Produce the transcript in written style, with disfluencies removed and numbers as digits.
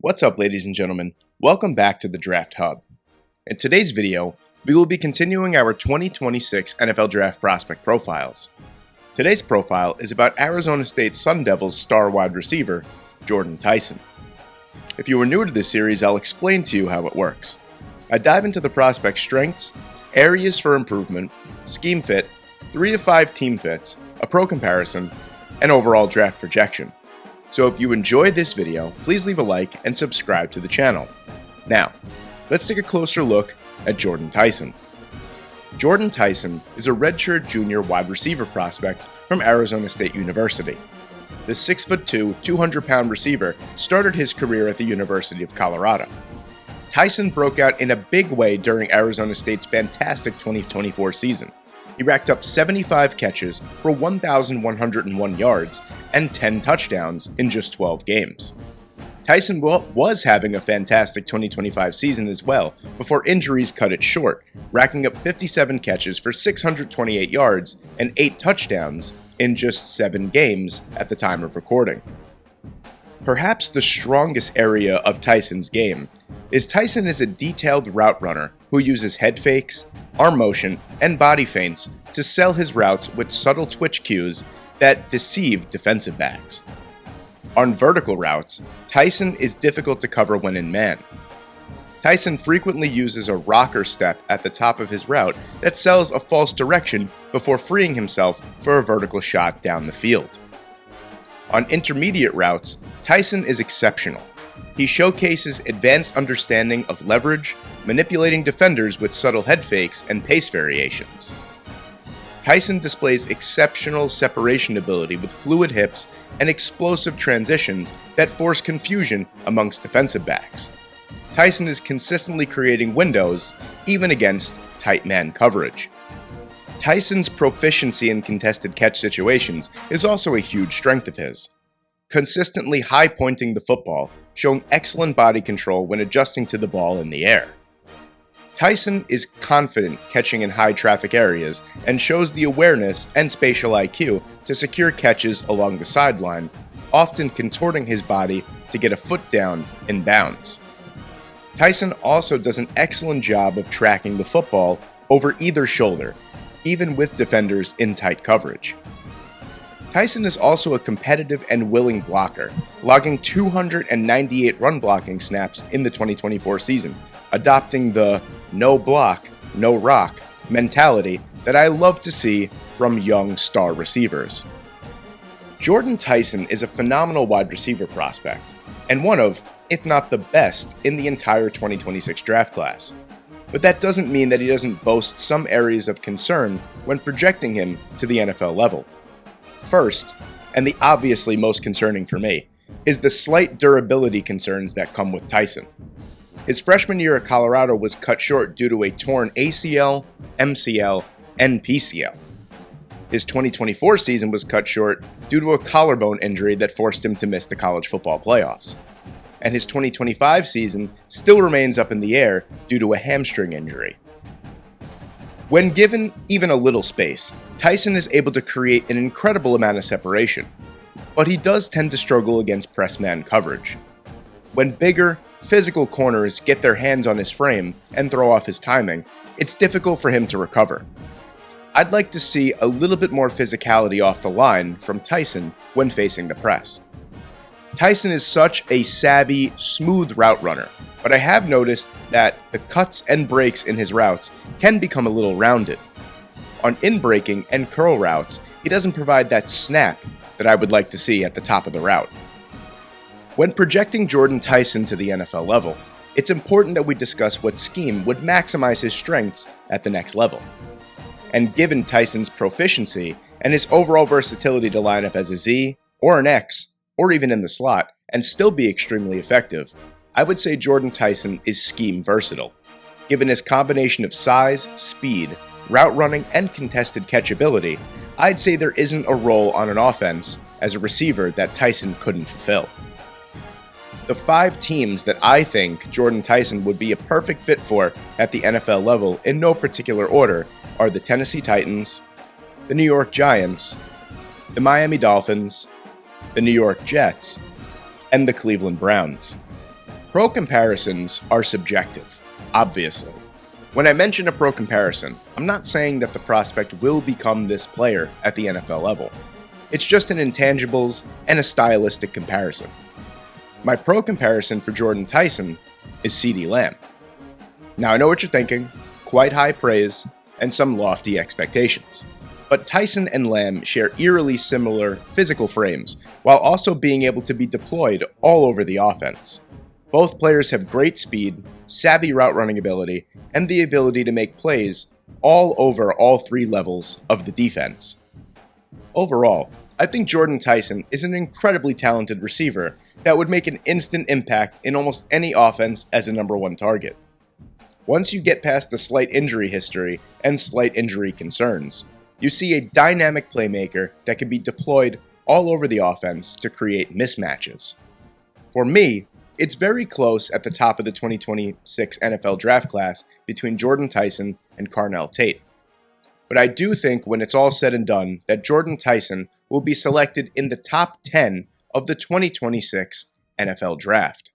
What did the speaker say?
What's up, ladies and gentlemen? Welcome back to the Draft Hub. In today's video, we will be continuing our 2026 NFL Draft prospect profiles. Today's profile is about Arizona State Sun Devils star wide receiver, Jordyn Tyson. If you are new to this series, I'll explain to you how it works. I dive into the prospect's strengths, areas for improvement, scheme fit, 3 to 5 team fits, a pro comparison, and overall draft projection. So if you enjoyed this video, please leave a like and subscribe to the channel. Now, let's take a closer look at Jordyn Tyson. Jordyn Tyson is a redshirt junior wide receiver prospect from Arizona State University. The 6'2", 200-pound receiver started his career at the University of Colorado. Tyson broke out in a big way during Arizona State's fantastic 2024 season. He racked up 75 catches for 1,101 yards and 10 touchdowns in just 12 games. Tyson was having a fantastic 2025 season as well, before injuries cut it short, racking up 57 catches for 628 yards and 8 touchdowns in just 7 games at the time of recording. Perhaps the strongest area of Tyson's game is Tyson is a detailed route runner who uses head fakes, arm motion, and body feints to sell his routes with subtle twitch cues that deceive defensive backs. On vertical routes, Tyson is difficult to cover when in man. Tyson frequently uses a rocker step at the top of his route that sells a false direction before freeing himself for a vertical shot down the field. On intermediate routes, Tyson is exceptional. He showcases advanced understanding of leverage, manipulating defenders with subtle head fakes and pace variations. Tyson displays exceptional separation ability with fluid hips and explosive transitions that force confusion amongst defensive backs. Tyson is consistently creating windows, even against tight man coverage. Tyson's proficiency in contested catch situations is also a huge strength of his. Consistently high-pointing the football, showing excellent body control when adjusting to the ball in the air. Tyson is confident catching in high-traffic areas and shows the awareness and spatial IQ to secure catches along the sideline, often contorting his body to get a foot down in bounds. Tyson also does an excellent job of tracking the football over either shoulder, even with defenders in tight coverage. Tyson is also a competitive and willing blocker, logging 298 run blocking snaps in the 2024 season, adopting the no block, no rock mentality that I love to see from young star receivers. Jordyn Tyson is a phenomenal wide receiver prospect, and one of, if not the best, in the entire 2026 draft class. But that doesn't mean that he doesn't boast some areas of concern when projecting him to the NFL level. First, and the obviously most concerning for me, is the slight durability concerns that come with Tyson. His freshman year at Colorado was cut short due to a torn ACL, MCL, and PCL. His 2024 season was cut short due to a collarbone injury that forced him to miss the college football playoffs. And his 2025 season still remains up in the air due to a hamstring injury. When given even a little space, Tyson is able to create an incredible amount of separation, but he does tend to struggle against press man coverage. When bigger, physical corners get their hands on his frame and throw off his timing, it's difficult for him to recover. I'd like to see a little bit more physicality off the line from Tyson when facing the press. Tyson is such a savvy, smooth route runner, but I have noticed that the cuts and breaks in his routes can become a little rounded. On in-breaking and curl routes, he doesn't provide that snap that I would like to see at the top of the route. When projecting Jordyn Tyson to the NFL level, it's important that we discuss what scheme would maximize his strengths at the next level. And given Tyson's proficiency and his overall versatility to line up as a Z or an X, or even in the slot, and still be extremely effective, I would say Jordyn Tyson is scheme versatile. Given his combination of size, speed, route running, and contested catch ability, I'd say there isn't a role on an offense as a receiver that Tyson couldn't fulfill. The 5 teams that I think Jordyn Tyson would be a perfect fit for at the NFL level in no particular order are the Tennessee Titans, the New York Giants, the Miami Dolphins, the New York Jets, and the Cleveland Browns. Pro comparisons are subjective, obviously. When I mention a pro comparison, I'm not saying that the prospect will become this player at the NFL level. It's just an intangibles and a stylistic comparison. My pro comparison for Jordyn Tyson is CeeDee Lamb. Now I know what you're thinking, quite high praise and some lofty expectations. But Tyson and Lamb share eerily similar physical frames, while also being able to be deployed all over the offense. Both players have great speed, savvy route running ability, and the ability to make plays all over all three levels of the defense. Overall, I think Jordyn Tyson is an incredibly talented receiver that would make an instant impact in almost any offense as a number one target. Once you get past the slight injury history and slight injury concerns, you see a dynamic playmaker that can be deployed all over the offense to create mismatches. For me, it's very close at the top of the 2026 NFL draft class between Jordyn Tyson and Carnell Tate. But I do think when it's all said and done that Jordyn Tyson will be selected in the top 10 of the 2026 NFL draft.